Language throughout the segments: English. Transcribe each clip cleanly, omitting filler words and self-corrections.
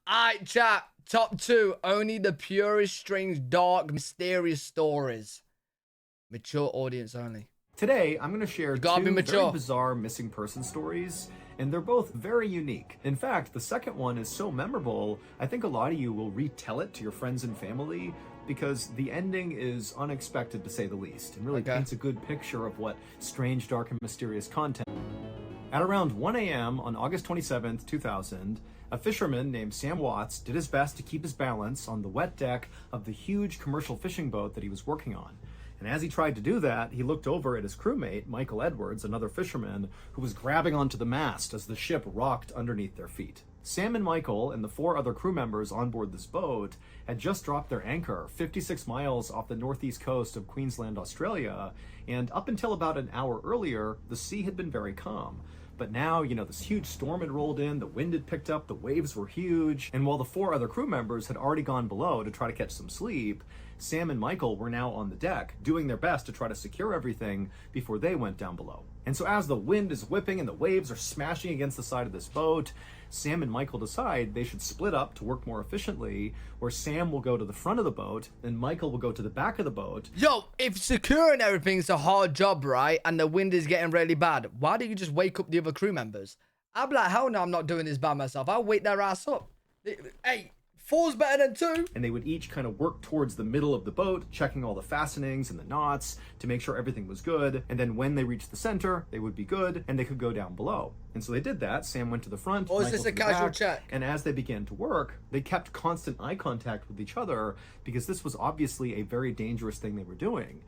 Alright, chat. Top 2. Only the purest, strange, dark, mysterious stories. Mature audience only. Today, I'm going to share You gotta be two mature. very bizarre missing person stories, and they're both very unique. In fact, the second one is so memorable, I think a lot of you will retell it to your friends and family because the ending is unexpected to say the least, and really paints a good picture of what strange, dark, and mysterious content. At around 1 a.m. on August 27th, 2000, a fisherman named Sam Watts did his best to keep his balance on the wet deck of the huge commercial fishing boat that he was working on. And as he tried to do that, he looked over at his crewmate, Michael Edwards, another fisherman, who was grabbing onto the mast as the ship rocked underneath their feet. Sam and Michael and the 4 other crew members on board this boat had just dropped their anchor 56 miles off the northeast coast of Queensland, Australia, and up until about an hour earlier, the sea had been very calm. But now, this huge storm had rolled in, the wind had picked up, the waves were huge, and while the 4 other crew members had already gone below to try to catch some sleep, Sam and Michael were now on the deck, doing their best to try to secure everything before they went down below. And so as the wind is whipping and the waves are smashing against the side of this boat, Sam and Michael decide they should split up to work more efficiently, where Sam will go to the front of the boat and Michael will go to the back of the boat. Yo, if securing everything's a hard job, right, and the wind is getting really bad, why don't you just wake up the other crew members? I'll be like, hell no, I'm not doing this by myself. I'll wake their ass up. Hey, 4's better than 2. And they would each kind of work towards the middle of the boat, checking all the fastenings and the knots to make sure everything was good. And then when they reached the center, they would be good and they could go down below. And so they did that. Sam went to the front. Or is this a casual check? And as they began to work, they kept constant eye contact with each other because this was obviously a very dangerous thing they were doing.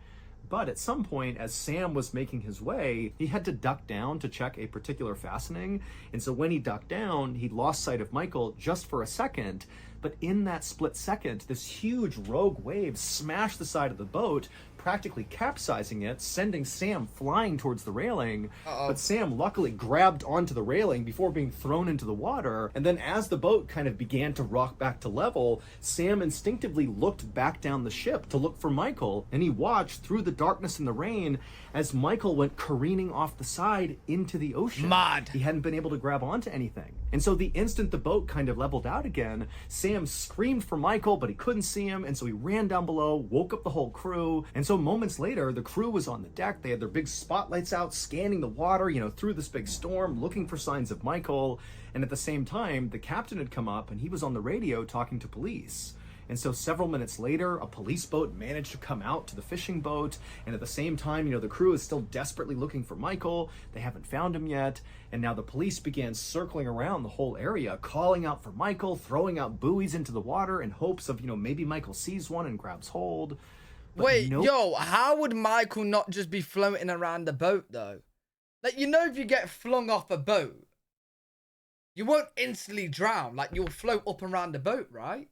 But at some point, as Sam was making his way, he had to duck down to check a particular fastening. And so when he ducked down, he lost sight of Michael just for a second. But in that split second, this huge rogue wave smashed the side of the boat, practically capsizing it, sending Sam flying towards the railing. But Sam luckily grabbed onto the railing before being thrown into the water. And then as the boat kind of began to rock back to level, Sam instinctively looked back down the ship to look for Michael. And he watched through the darkness and the rain as Michael went careening off the side into the ocean. Mad. He hadn't been able to grab onto anything. And so the instant the boat kind of leveled out again, Sam screamed for Michael, but he couldn't see him. And so he ran down below, woke up the whole crew. And so moments later, the crew was on the deck. They had their big spotlights out, scanning the water, through this big storm, looking for signs of Michael. And at the same time, the captain had come up and he was on the radio talking to police. And so several minutes later, a police boat managed to come out to the fishing boat. And at the same time, the crew is still desperately looking for Michael. They haven't found him yet. And now the police began circling around the whole area, calling out for Michael, throwing out buoys into the water in hopes of, maybe Michael sees one and grabs hold. But wait, yo, how would Michael not just be floating around the boat, though? Like, if you get flung off a boat, you won't instantly drown. Like, you'll float up around the boat, right?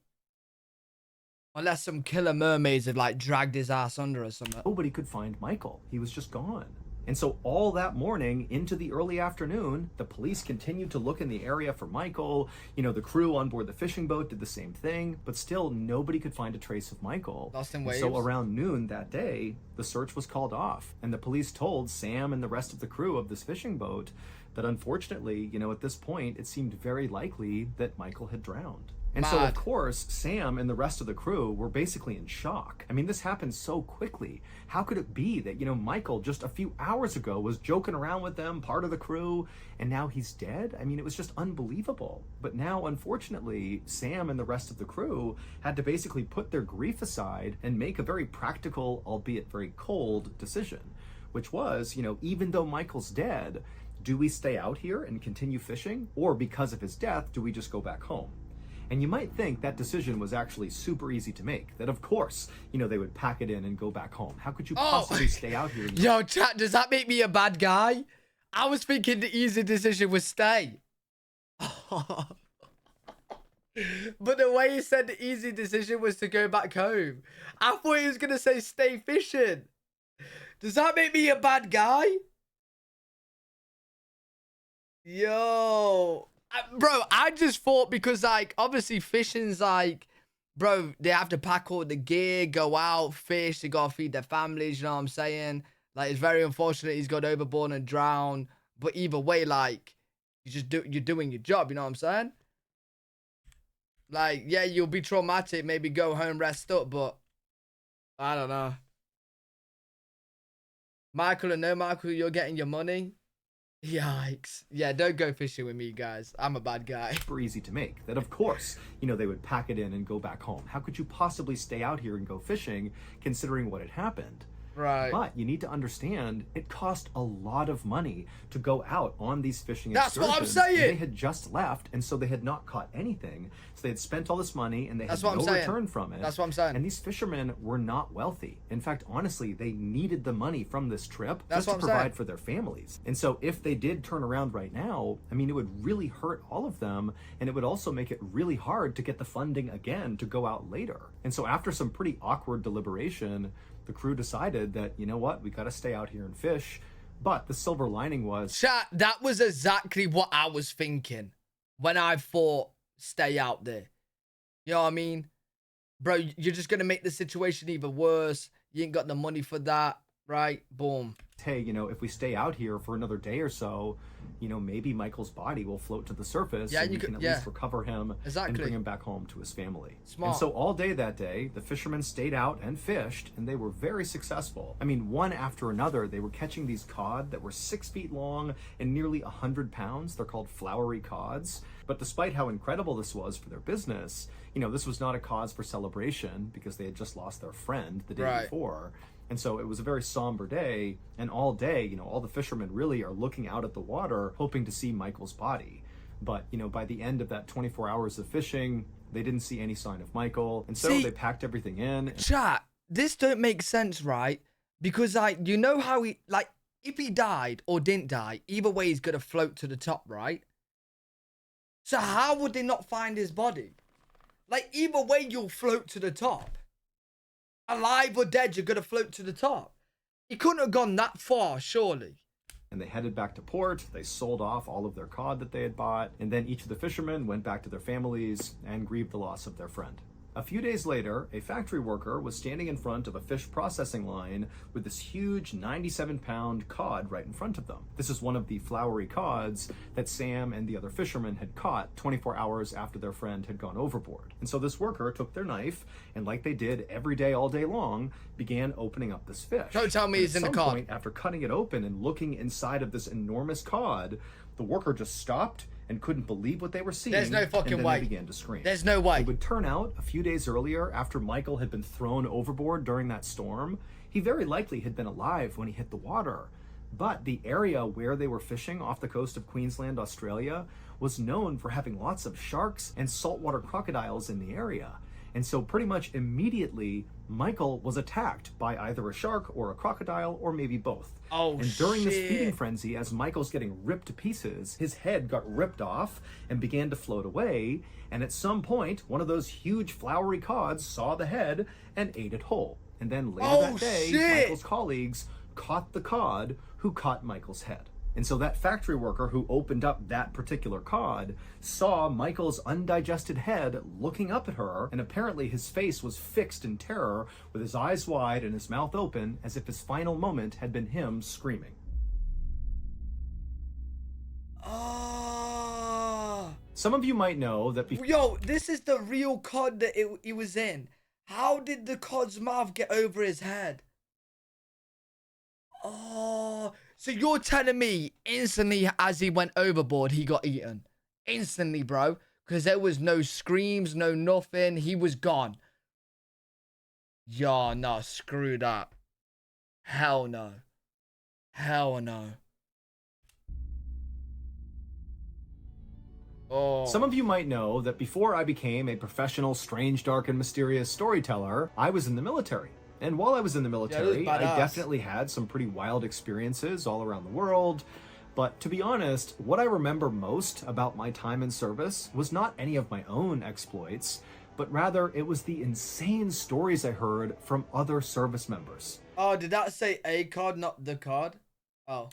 Unless some killer mermaids had, dragged his ass under or something. Nobody could find Michael. He was just gone. And so all that morning into the early afternoon, the police continued to look in the area for Michael. The crew on board the fishing boat did the same thing, but still nobody could find a trace of Michael. Lost in waves. So around noon that day, the search was called off. And the police told Sam and the rest of the crew of this fishing boat that unfortunately, at this point, it seemed very likely that Michael had drowned. And so, of course, Sam and the rest of the crew were basically in shock. I mean, this happened so quickly. How could it be that, Michael just a few hours ago was joking around with them, part of the crew, and now he's dead? I mean, it was just unbelievable. But now, unfortunately, Sam and the rest of the crew had to basically put their grief aside and make a very practical, albeit very cold, decision, which was, even though Michael's dead, do we stay out here and continue fishing? Or because of his death, do we just go back home? And you might think that decision was actually super easy to make. That, of course, they would pack it in and go back home. How could you possibly stay out here? Yo, chat, does that make me a bad guy? I was thinking the easy decision was stay. But the way he said the easy decision was to go back home. I thought he was going to say stay fishing. Does that make me a bad guy? Yo... Bro, I just thought because, obviously fishing's bro, they have to pack all the gear, go out, fish, they gotta feed their families, you know what I'm saying? It's very unfortunate he's got overboard and drowned. But either way, you're doing your job, you know what I'm saying? Like, yeah, you'll be traumatic, maybe go home, rest up, but I don't know. Michael and no Michael, you're getting your money. Yikes. Yeah, don't go fishing with me, guys. I'm a bad guy. Super easy to make. That of course, they would pack it in and go back home. How could you possibly stay out here and go fishing considering what had happened? Right. But you need to understand, it cost a lot of money to go out on these fishing That's excursions. what I'm saying. And they had just left, and so they had not caught anything. So they had spent all this money, and they had no return from it. That's what I'm saying. And these fishermen were not wealthy. In fact, honestly, they needed the money from this trip just to provide for their families. And so if they did turn around right now, I mean, it would really hurt all of them, and it would also make it really hard to get the funding again to go out later. And so after some pretty awkward deliberation, the crew decided that, you know what, we got to stay out here and fish. But the silver lining was... Chat, that was exactly what I was thinking when I thought stay out there. You know what I mean? Bro, you're just going to make the situation even worse. You ain't got the money for that, right? Boom. Hey, if we stay out here for another day or so, maybe Michael's body will float to the surface, and we can at least recover him and bring him back home to his family. Smart. And so all day that day, the fishermen stayed out and fished, and they were very successful. I mean, one after another, they were catching these cod that were 6 feet long and nearly 100 pounds. They're called flowery cods. But despite how incredible this was for their business, this was not a cause for celebration because they had just lost their friend the day before. And so it was a very somber day, and all day, all the fishermen really are looking out at the water, hoping to see Michael's body. But, by the end of that 24 hours of fishing, they didn't see any sign of Michael, and so they packed everything in. Chat, this don't make sense, right? Because, how he, if he died or didn't die, either way he's gonna float to the top, right? So how would they not find his body? Either way you'll float to the top. Alive or dead, you're going to float to the top. He couldn't have gone that far, surely. And they headed back to port. They sold off all of their cod that they had bought. And then each of the fishermen went back to their families and grieved the loss of their friend. A few days later, a factory worker was standing in front of a fish processing line with this huge 97-pound cod right in front of them. This is one of the flowery cods that Sam and the other fishermen had caught 24 hours after their friend had gone overboard. And so this worker took their knife and, like they did every day all day long, began opening up this fish. Don't tell me he's in the cod. At some point, after cutting it open and looking inside of this enormous cod, the worker just stopped and couldn't believe what they were seeing. There's no fucking way. They began to scream. There's no way. It would turn out a few days earlier, after Michael had been thrown overboard during that storm, he very likely had been alive when he hit the water. But the area where they were fishing off the coast of Queensland, Australia, was known for having lots of sharks and saltwater crocodiles in the area. And so pretty much immediately, Michael was attacked by either a shark or a crocodile, or maybe both. Oh, and during this feeding frenzy, as Michael's getting ripped to pieces, his head got ripped off and began to float away. And at some point, one of those huge flowery cods saw the head and ate it whole. And then later that day, Michael's colleagues caught the cod who caught Michael's head. And so that factory worker who opened up that particular cod saw Michael's undigested head looking up at her, and apparently his face was fixed in terror with his eyes wide and his mouth open as if his final moment had been him screaming. Some of you might know that Yo, this is the real cod that he was in. How did the cod's mouth get over his head? Oh, so you're telling me instantly as he went overboard, he got eaten? Instantly, bro. Because there was no screams, no nothing. He was gone. Yo, no, screw that. Hell no. Hell no. Oh. Some of you might know that before I became a professional, strange, dark, and mysterious storyteller, I was in the military. And while I was in the military, I definitely had some pretty wild experiences all around the world. But to be honest, what I remember most about my time in service was not any of my own exploits, but rather it was the insane stories I heard from other service members. Oh, did that say a cod, not the cod? Oh.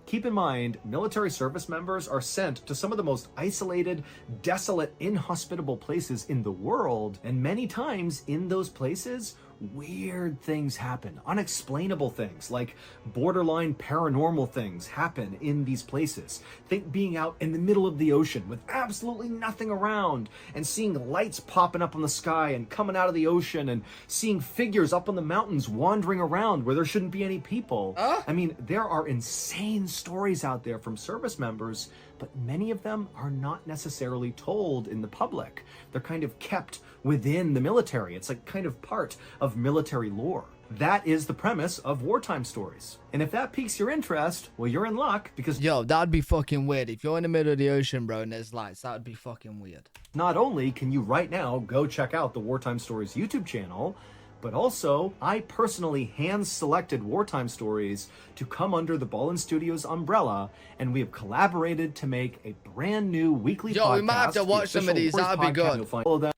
Keep in mind, military service members are sent to some of the most isolated, desolate, inhospitable places in the world, and many times in those places, weird things happen, unexplainable things, like borderline paranormal things happen in these places. Think being out in the middle of the ocean with absolutely nothing around and seeing lights popping up on the sky and coming out of the ocean and seeing figures up on the mountains wandering around where there shouldn't be any people. I mean, there are insane stories out there from service members, but many of them are not necessarily told in the public. They're kind of kept within the military. It's like kind of part of military lore. That is the premise of Wartime Stories. And if that piques your interest, well, you're in luck, because Yo, that'd be fucking weird. If you're in the middle of the ocean, bro, and there's lights, that would be fucking weird. not only can you right now go check out the Wartime Stories YouTube channel, but also I personally hand-selected Wartime Stories to come under the Ballin Studios umbrella, and we have collaborated to make a brand new weekly podcast. Yo, we might have to watch some of these. That'd be good. You'll find all of them.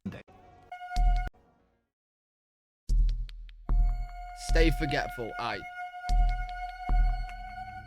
Stay forgetful. Aye.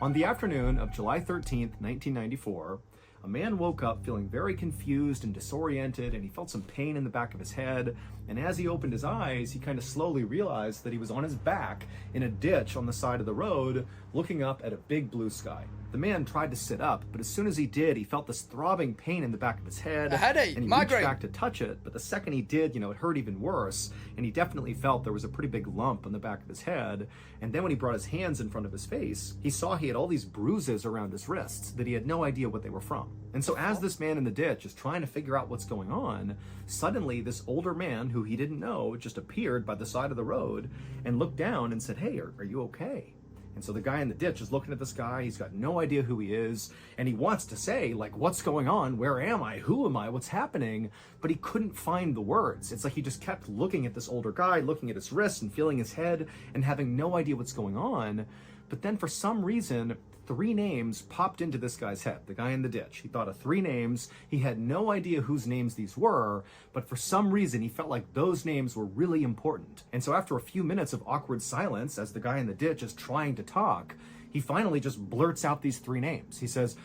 On the afternoon of July 13th, 1994, a man woke up feeling very confused and disoriented, and he felt some pain in the back of his head. And as he opened his eyes, he kind of slowly realized that he was on his back in a ditch on the side of the road, looking up at a big blue sky. The man tried to sit up, but as soon as he did, he felt this throbbing pain in the back of his head. A headache, and he migraine. reached back to touch it, but the second he did, it hurt even worse, and he definitely felt there was a pretty big lump on the back of his head. And then when he brought his hands in front of his face, he saw he had all these bruises around his wrists that he had no idea what they were from. And so as this man in the ditch is trying to figure out what's going on, suddenly this older man who he didn't know just appeared by the side of the road and looked down and said, "Hey, are you okay?" And so the guy in the ditch is looking at this guy. He's got no idea who he is, and he wants to say, like, what's going on? Where am I? Who am I? What's happening? But he couldn't find the words. It's like he just kept looking at this older guy, looking at his wrists and feeling his head and having no idea what's going on. But then for some reason, 3 names popped into this guy's head, the guy in the ditch. He thought of 3 names. He had no idea whose names these were, but for some reason he felt like those names were really important. And so after a few minutes of awkward silence, as the guy in the ditch is trying to talk, he finally just blurts out these 3 names. He says,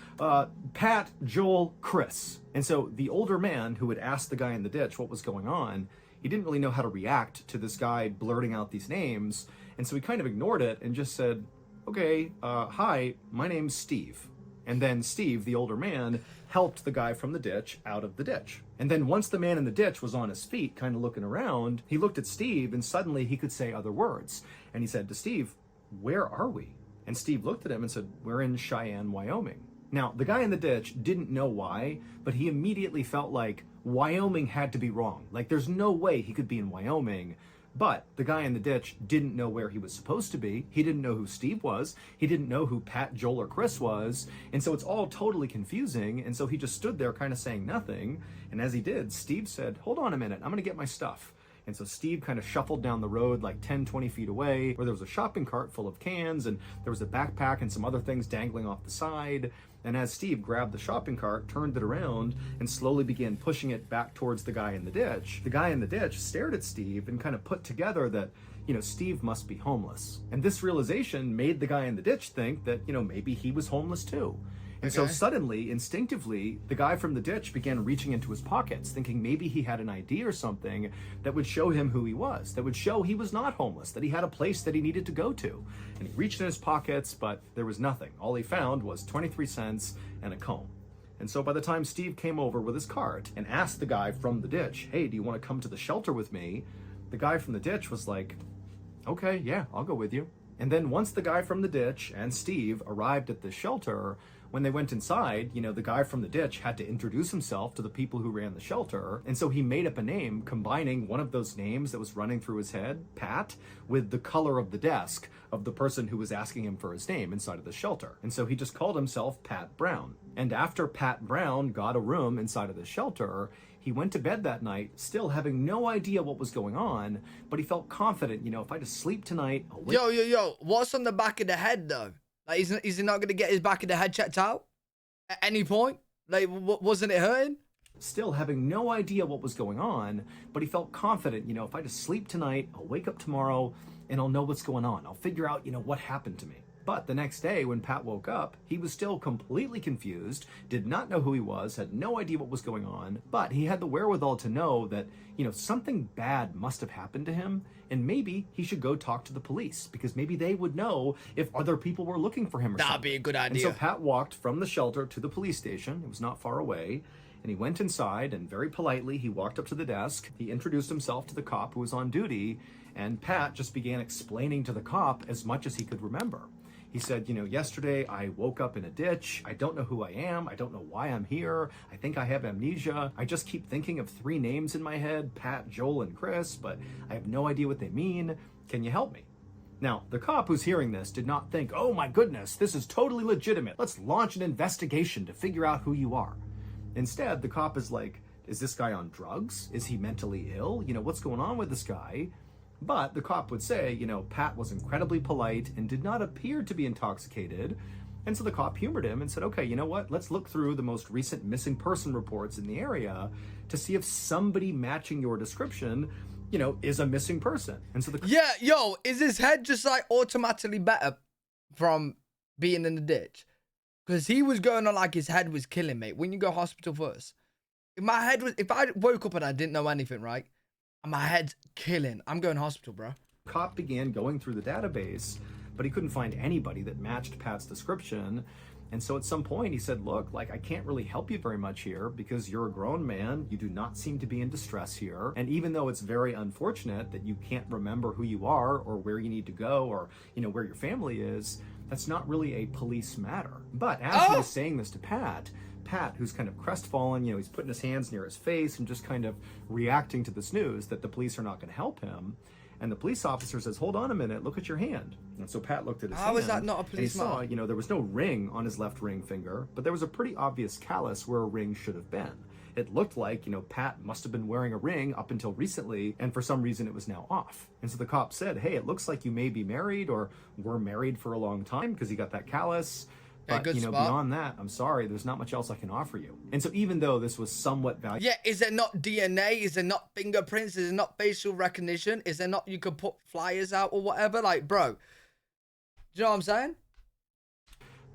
Pat, Joel, Chris. And so the older man who had asked the guy in the ditch what was going on, he didn't really know how to react to this guy blurting out these names. And so he kind of ignored it and just said, "Okay, hi, my name's Steve." And then Steve, the older man, helped the guy from the ditch out of the ditch. And then once the man in the ditch was on his feet, kind of looking around, he looked at Steve and suddenly he could say other words. And he said to Steve, "Where are we?" And Steve looked at him and said, "We're in Cheyenne, Wyoming." Now, the guy in the ditch didn't know why, but he immediately felt like Wyoming had to be wrong. Like, there's no way he could be in Wyoming. But the guy in the ditch didn't know where he was supposed to be. He didn't know who Steve was. He didn't know who Pat, Joel, or Chris was. And so it's all totally confusing. And so he just stood there kind of saying nothing. And as he did, Steve said, "Hold on a minute, I'm gonna get my stuff." And so Steve kind of shuffled down the road like 10, 20 feet away, where there was a shopping cart full of cans, and there was a backpack and some other things dangling off the side. And as Steve grabbed the shopping cart, turned it around, and slowly began pushing it back towards the guy in the ditch stared at Steve and kind of put together that, Steve must be homeless. And this realization made the guy in the ditch think that, maybe he was homeless too. And so suddenly, instinctively, the guy from the ditch began reaching into his pockets, thinking maybe he had an ID or something that would show him who he was, that would show he was not homeless, that he had a place that he needed to go to. And he reached in his pockets, but there was nothing. All he found was 23 cents and a comb. And so by the time Steve came over with his cart and asked the guy from the ditch, "Hey, do you want to come to the shelter with me?" The guy from the ditch was like, "Okay, yeah, I'll go with you." And then once the guy from the ditch and Steve arrived at the shelter, when they went inside, the guy from the ditch had to introduce himself to the people who ran the shelter. And so he made up a name combining one of those names that was running through his head, Pat, with the color of the desk of the person who was asking him for his name inside of the shelter. And so he just called himself Pat Brown. And after Pat Brown got a room inside of the shelter, he went to bed that night, still having no idea what was going on, but he felt confident, if I just sleep tonight, I'll wake. Yo, what's on the back of the head, though? Like, is he not going to get his back of the head checked out at any point? Like, wasn't it hurting? Still having no idea what was going on, but he felt confident, if I just sleep tonight, I'll wake up tomorrow and I'll know what's going on. I'll figure out, what happened to me. But the next day, when Pat woke up, he was still completely confused, did not know who he was, had no idea what was going on, but he had the wherewithal to know that, something bad must have happened to him, and maybe he should go talk to the police, because maybe they would know if other people were looking for him or something. That'd be a good idea. And so Pat walked from the shelter to the police station. It was not far away. And he went inside, and very politely, he walked up to the desk. He introduced himself to the cop who was on duty, and Pat just began explaining to the cop as much as he could remember. He said, yesterday I woke up in a ditch. I don't know who I am. I don't know why I'm here. I think I have amnesia. I just keep thinking of 3 names in my head, Pat, Joel, and Chris, but I have no idea what they mean. Can you help me? Now, the cop who's hearing this did not think, oh my goodness, this is totally legitimate. Let's launch an investigation to figure out who you are. Instead, the cop is like, is this guy on drugs? Is he mentally ill? What's going on with this guy? But the cop would say, Pat was incredibly polite and did not appear to be intoxicated. And so the cop humored him and said, okay, you know what? Let's look through the most recent missing person reports in the area to see if somebody matching your description, is a missing person. And so Yeah, yo, is his head just like automatically better from being in the ditch? Because he was going on like his head was killing me. When you go hospital first, if I woke up and I didn't know anything, right? And my head's killing, I'm going hospital, bro. Cop began going through the database, but he couldn't find anybody that matched Pat's description. And so at some point he said, look, I can't really help you very much here because you're a grown man. You do not seem to be in distress here. And even though it's very unfortunate that you can't remember who you are or where you need to go or, where your family is, that's not really a police matter. But as he was saying this to Pat, who's kind of crestfallen, he's putting his hands near his face and just kind of reacting to this news that the police are not going to help him. And the police officer says, hold on a minute, look at your hand. And so Pat looked at his hand. How is that not a police and he saw, there was no ring on his left ring finger, but there was a pretty obvious callus where a ring should have been. It looked like, Pat must have been wearing a ring up until recently, and for some reason it was now off. And so the cop said, hey, it looks like you may be married or were married for a long time because you got that callus. But, beyond that, I'm sorry, there's not much else I can offer you. And so even though this was somewhat valuable... Yeah, is there not DNA? Is there not fingerprints? Is there not facial recognition? Is there not, you could put flyers out or whatever? Like, bro, do you know what I'm saying?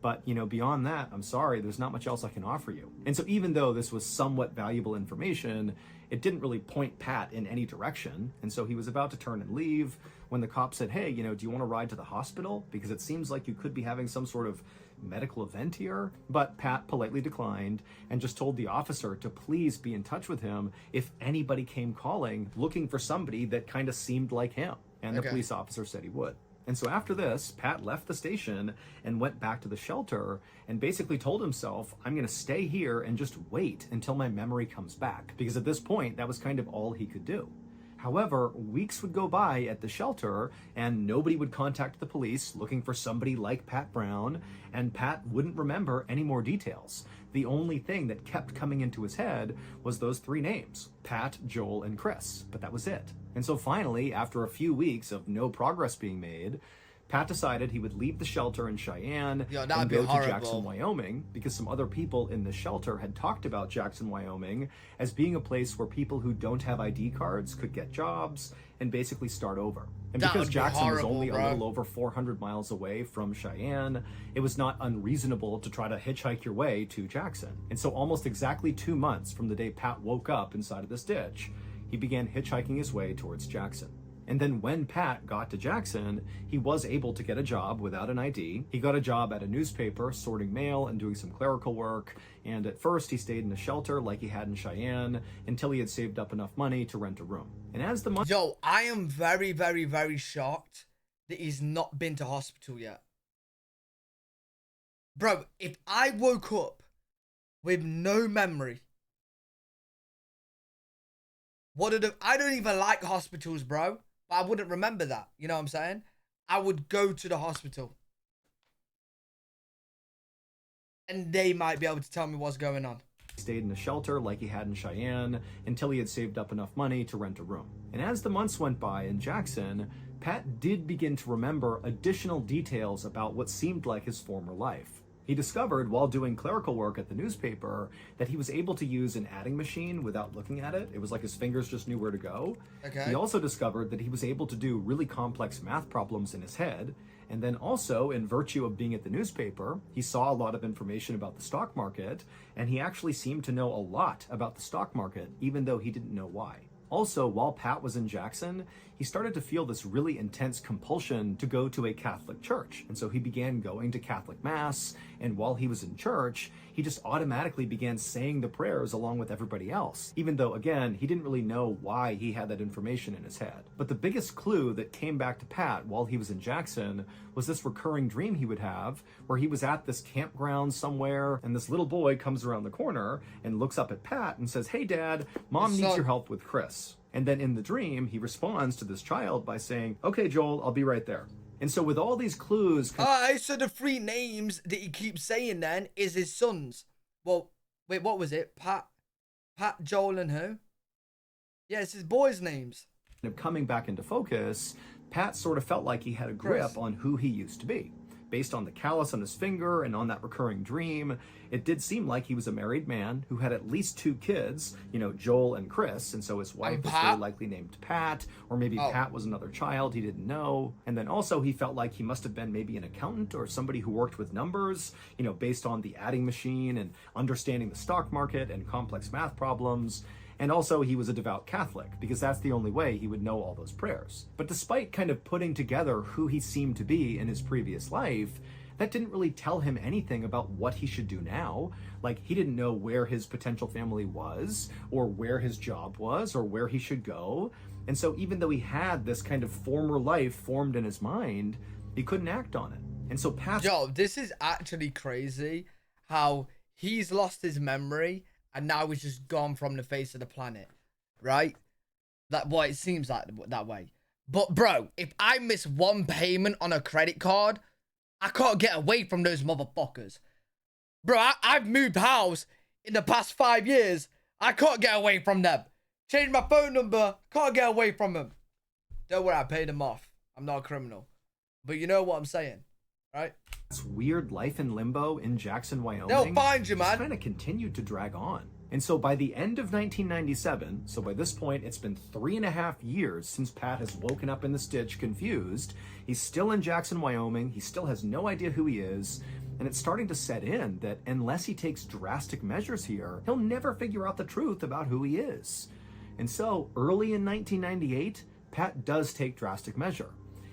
But, beyond that, I'm sorry, there's not much else I can offer you. And so even though this was somewhat valuable information, it didn't really point Pat in any direction. And so he was about to turn and leave when the cop said, hey, do you want to ride to the hospital? Because it seems like you could be having some sort of medical event here. But Pat politely declined and just told the officer to please be in touch with him if anybody came calling looking for somebody that kind of seemed like him. And the police officer said he would. And so after this, Pat left the station and went back to the shelter and basically told himself, I'm going to stay here and just wait until my memory comes back. Because at this point, that was kind of all he could do. However, weeks would go by at the shelter and nobody would contact the police looking for somebody like Pat Brown, and Pat wouldn't remember any more details. The only thing that kept coming into his head was those 3 names, Pat, Joel, and Chris, but that was it. And so finally, after a few weeks of no progress being made, Pat decided he would leave the shelter in Cheyenne and go to Jackson, Wyoming, because some other people in the shelter had talked about Jackson, Wyoming as being a place where people who don't have ID cards could get jobs and basically start over. And because Jackson was only a little over 400 miles away from Cheyenne, it was not unreasonable to try to hitchhike your way to Jackson. And so almost exactly 2 months from the day Pat woke up inside of this ditch, he began hitchhiking his way towards Jackson. And then when Pat got to Jackson, he was able to get a job without an ID. He got a job at a newspaper sorting mail and doing some clerical work. And at first he stayed in a shelter like he had in Cheyenne until he had saved up enough money to rent a room. And as the month... Yo, I am very, very, very shocked that he's not been to hospital yet. Bro, if I woke up with no memory, I don't even like hospitals, bro. But I wouldn't remember that. You know what I'm saying? I would go to the hospital. And they might be able to tell me what's going on. He stayed in a shelter like he had in Cheyenne until he had saved up enough money to rent a room. And as the months went by in Jackson, Pat did begin to remember additional details about what seemed like his former life. He discovered while doing clerical work at the newspaper that he was able to use an adding machine without looking at it. It was like his fingers just knew where to go. Okay. He also discovered that he was able to do really complex math problems in his head. And then also, in virtue of being at the newspaper, he saw a lot of information about the stock market, and he actually seemed to know a lot about the stock market, even though he didn't know why. Also, while Pat was in Jackson, he started to feel this really intense compulsion to go to a Catholic church. And so he began going to Catholic Mass, and while he was in church, he just automatically began saying the prayers along with everybody else, even though, again, he didn't really know why he had that information in his head. But the biggest clue that came back to Pat while he was in Jackson was this recurring dream he would have, where he was at this campground somewhere, and this little boy comes around the corner and looks up at Pat and says, "Hey, Dad, Mom needs your help with Chris." And then in the dream, he responds to this child by saying, "Okay, Joel, I'll be right there." And so with all these clues... Alright, so the three names that he keeps saying then is his sons. Well, wait, what was it? Pat, Joel, and who? Yeah, it's his boys' names. Coming back into focus, Pat sort of felt like he had a grip on who he used to be. Based on the callus on his finger and on that recurring dream, it did seem like he was a married man who had at least 2 kids, you know, Joel and Chris, and so his wife was very likely named Pat, or maybe Pat was another child he didn't know. And then also he felt like he must have been maybe an accountant or somebody who worked with numbers, you know, based on the adding machine and understanding the stock market and complex math problems. And also he was a devout Catholic, because that's the only way he would know all those prayers. But despite kind of putting together who he seemed to be in his previous life, that didn't really tell him anything about what he should do now. Like, he didn't know where his potential family was, or where his job was, or where he should go. And so even though he had this kind of former life formed in his mind, he couldn't act on it. And so Yo, this is actually crazy how he's lost his memory and now he's just gone from the face of the planet, right? It seems like that way. But bro, if I miss one payment on a credit card, I can't get away from those motherfuckers. Bro, I've moved house in the past 5 years. I can't get away from them. Changed my phone number, can't get away from them. Don't worry, I paid them off. I'm not a criminal. But you know what I'm saying, right? This weird life in limbo in Jackson, Wyoming, they'll find you, man. Kind of continued to drag on. And so by the end of 1997, so by this point, it's been 3.5 years since Pat has woken up in the stitch confused. He's still in Jackson, Wyoming. He still has no idea who he is. And it's starting to set in that unless he takes drastic measures here, he'll never figure out the truth about who he is. And so early in 1998, Pat does take drastic measure.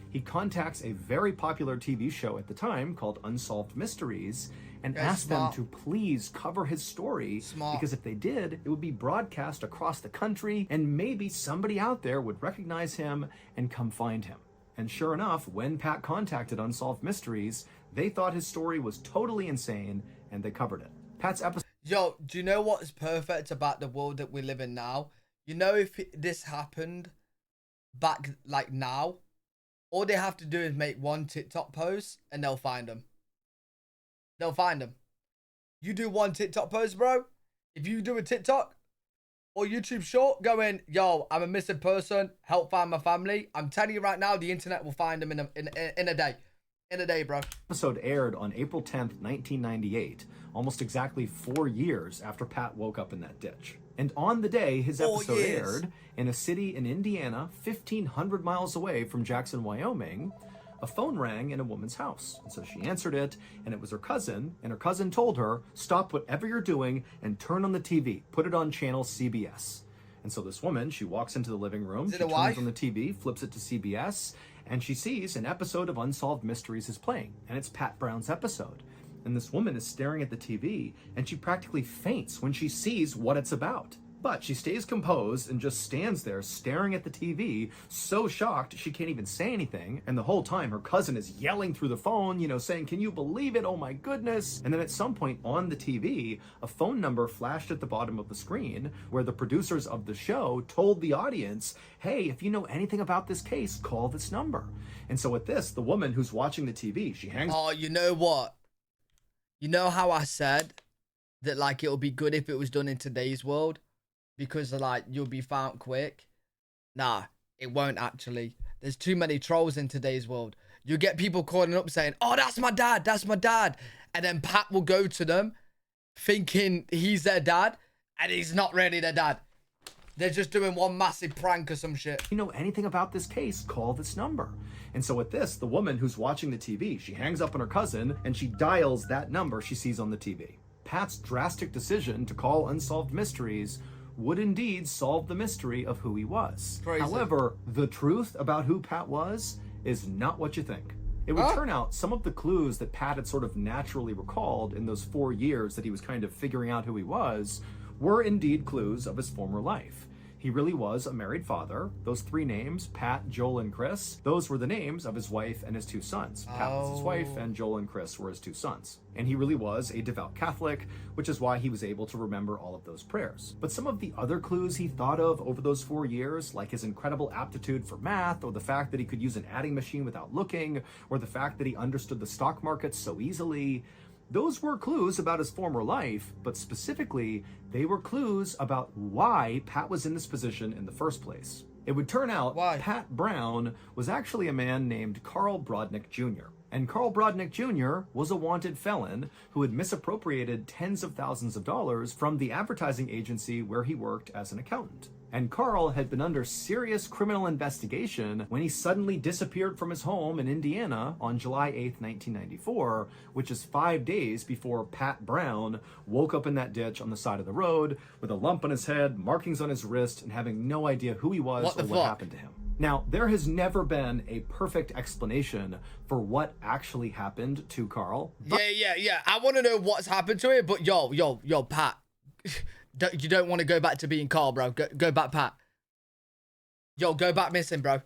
He contacts a very popular TV show at the time called Unsolved Mysteries and asks them to please cover his story, because if they did, it would be broadcast across the country and maybe somebody out there would recognize him and come find him. And sure enough, when Pat contacted Unsolved Mysteries, they thought his story was totally insane and they covered it. Pat's episode... Yo, do you know what is perfect about the world that we live in now? You know, if this happened back like now, all they have to do is make one TikTok post and they'll find them. They'll find them. You do one TikTok post, bro. If you do a TikTok or YouTube short going, "Yo, I'm a missing person, help find my family," I'm telling you right now, the internet will find them in a day. In a day, bro. Episode aired on April 10th, 1998, almost exactly 4 years after Pat woke up in that ditch. And on the day his episode aired, in a city in Indiana, 1,500 miles away from Jackson, Wyoming, a phone rang in a woman's house. And so she answered it, and it was her cousin, and her cousin told her, "Stop whatever you're doing and turn on the TV. Put it on channel CBS." And so this woman, she walks into the living room, she turns on the TV, flips it to CBS, and she sees an episode of Unsolved Mysteries is playing, and it's Pat Brown's episode. And this woman is staring at the TV, and she practically faints when she sees what it's about. But she stays composed and just stands there staring at the TV, so shocked she can't even say anything. And the whole time her cousin is yelling through the phone, you know, saying, "Can you believe it? Oh my goodness." And then at some point on the TV, a phone number flashed at the bottom of the screen where the producers of the show told the audience, "Hey, if you know anything about this case, call this number." And so with this, the woman who's watching the TV, she hangs... Oh, you know what? You know how I said that, like, it would be good if it was done in today's world? Because, like, you'll be found quick. Nah, it won't actually. There's too many trolls in today's world. You get people calling up saying, "Oh, that's my dad, that's my dad." And then Pat will go to them thinking he's their dad, and he's not really their dad. They're just doing one massive prank or some shit. If you know anything about this case, call this number. And so with this, the woman who's watching the TV, she hangs up on her cousin and she dials that number she sees on the TV. Pat's drastic decision to call Unsolved Mysteries would indeed solve the mystery of who he was. Crazy. However, the truth about who Pat was is not what you think. It would turn out some of the clues that Pat had sort of naturally recalled in those 4 years that he was kind of figuring out who he was were indeed clues of his former life. He really was a married father. Those 3 names, Pat, Joel, and Chris, those were the names of his wife and his 2 sons. Pat was his wife, and Joel and Chris were his 2 sons. And he really was a devout Catholic, which is why he was able to remember all of those prayers. But some of the other clues he thought of over those 4 years, like his incredible aptitude for math, or the fact that he could use an adding machine without looking, or the fact that he understood the stock market so easily, those were clues about his former life, but specifically, they were clues about why Pat was in this position in the first place. It would turn out Pat Brown was actually a man named Carl Brodnick Jr. And Carl Brodnick Jr. was a wanted felon who had misappropriated tens of thousands of dollars from the advertising agency where he worked as an accountant. And Carl had been under serious criminal investigation when he suddenly disappeared from his home in Indiana on July 8th, 1994, which is 5 days before Pat Brown woke up in that ditch on the side of the road with a lump on his head, markings on his wrist, and having no idea who he was or what happened to him. Now, there has never been a perfect explanation for what actually happened to Carl. Yeah. I want to know what's happened to it, but yo, Pat. You don't want to go back to being Carl, bro. Go back, Pat. Yo, go back missing, bro.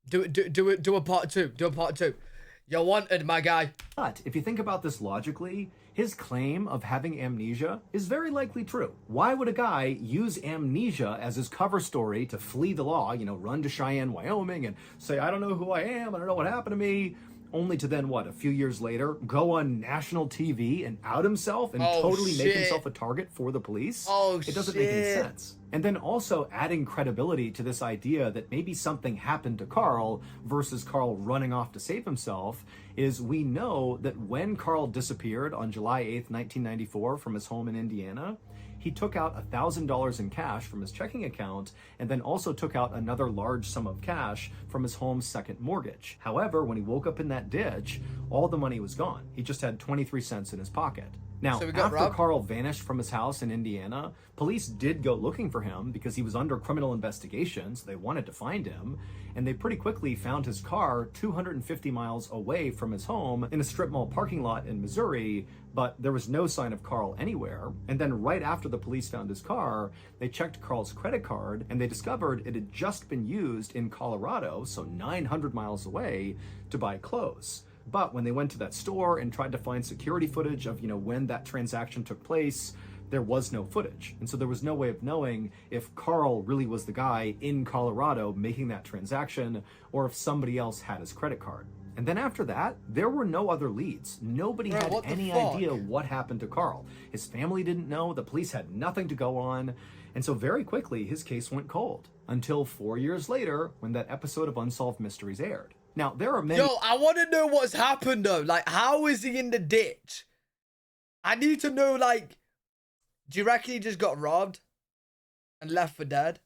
Do a part 2. Do a part 2. You're wanted, my guy. But if you think about this logically, his claim of having amnesia is very likely true. Why would a guy use amnesia as his cover story to flee the law, run to Cheyenne, Wyoming, and say, I don't know who I am, I don't know what happened to me, only to then, a few years later, go on national TV and out himself and totally make himself a target for the police? It doesn't make any sense. And then also adding credibility to this idea that maybe something happened to Carl versus Carl running off to save himself is we know that when Carl disappeared on July 8th, 1994 from his home in Indiana, he took out $1,000 in cash from his checking account and then also took out another large sum of cash from his home's second mortgage. However, when he woke up in that ditch, all the money was gone. He just had 23 cents in his pocket. Now, after Carl vanished from his house in Indiana, police did go looking for him because he was under criminal investigation, so they wanted to find him, and they pretty quickly found his car 250 miles away from his home in a strip mall parking lot in Missouri, but there was no sign of Carl anywhere. And then right after the police found his car, they checked Carl's credit card, and they discovered it had just been used in Colorado, so 900 miles away, to buy clothes. But when they went to that store and tried to find security footage of, when that transaction took place, there was no footage. And so there was no way of knowing if Carl really was the guy in Colorado making that transaction or if somebody else had his credit card. And then after that, there were no other leads. Nobody had any idea what happened to Carl. His family didn't know. The police had nothing to go on. And so very quickly, his case went cold until 4 years later when that episode of Unsolved Mysteries aired. Now, there are many... Yo, I want to know what's happened, though. Like, how is he in the ditch? I need to know, do you reckon he just got robbed and left for dead?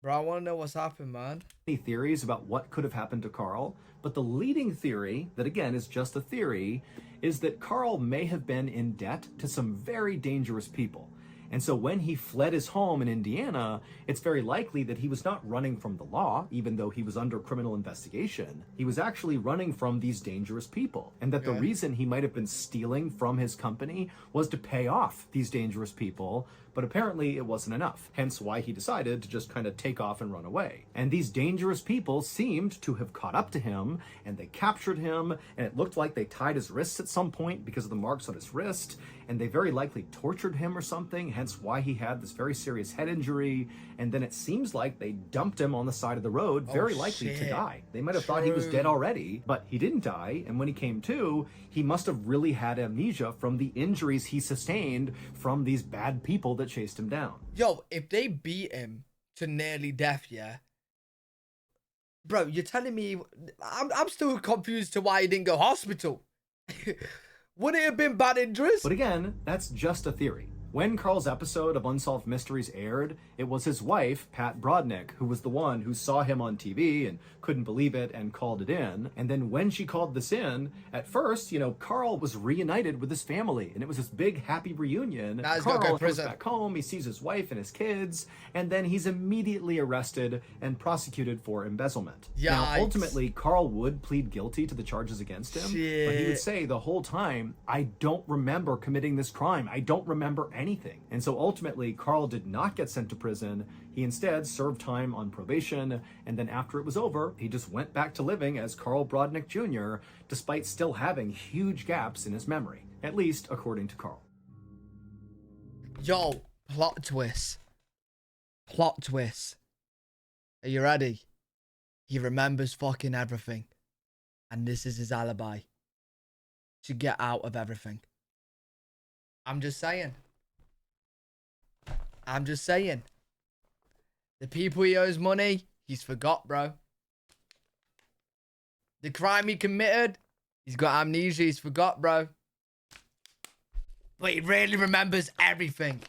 Bro, I want to know what's happened, man. Theories about what could have happened to Carl, but the leading theory, that again is just a theory, is that Carl may have been in debt to some very dangerous people. And so when he fled his home in Indiana, it's very likely that he was not running from the law, even though he was under criminal investigation. He was actually running from these dangerous people. And that the reason he might have been stealing from his company was to pay off these dangerous people, but apparently it wasn't enough. Hence why he decided to just kind of take off and run away. And these dangerous people seemed to have caught up to him, and they captured him, and it looked like they tied his wrists at some point because of the marks on his wrist, and they very likely tortured him or something, hence why he had this very serious head injury. And then it seems like they dumped him on the side of the road, very likely to die. They might have thought he was dead already, but he didn't die. And when he came to, he must have really had amnesia from the injuries he sustained from these bad people that chased him down. Yo, if they beat him to nearly death, bro, you're telling me I'm still confused to why he didn't go hospital. Would it have been bad interest? But again, that's just a theory. When Carl's episode of Unsolved Mysteries aired, it was his wife, Pat Brodnick, who was the one who saw him on TV and couldn't believe it and called it in. And then when she called this in, at first, Carl was reunited with his family, and it was this big happy reunion. Now he's Carl gotta go to goes prison. back home, he sees his wife and his kids, and then he's immediately arrested and prosecuted for embezzlement. Now, Yikes. ultimately, Carl would plead guilty to the charges against him, but he would Shit. say the whole time, I don't remember committing this crime. I don't remember anything. And so ultimately, Carl did not get sent to prison. He instead served time on probation, and then after it was over, he just went back to living as Carl Brodnick Jr., despite still having huge gaps in his memory, at least according to Carl. Yo, plot twist. Plot twist. Are you ready? He remembers fucking everything. And this is his alibi. To get out of everything. I'm just saying. The people he owes money, he's forgot, bro. The crime he committed, he's got amnesia, he's forgot, bro. But he really remembers everything.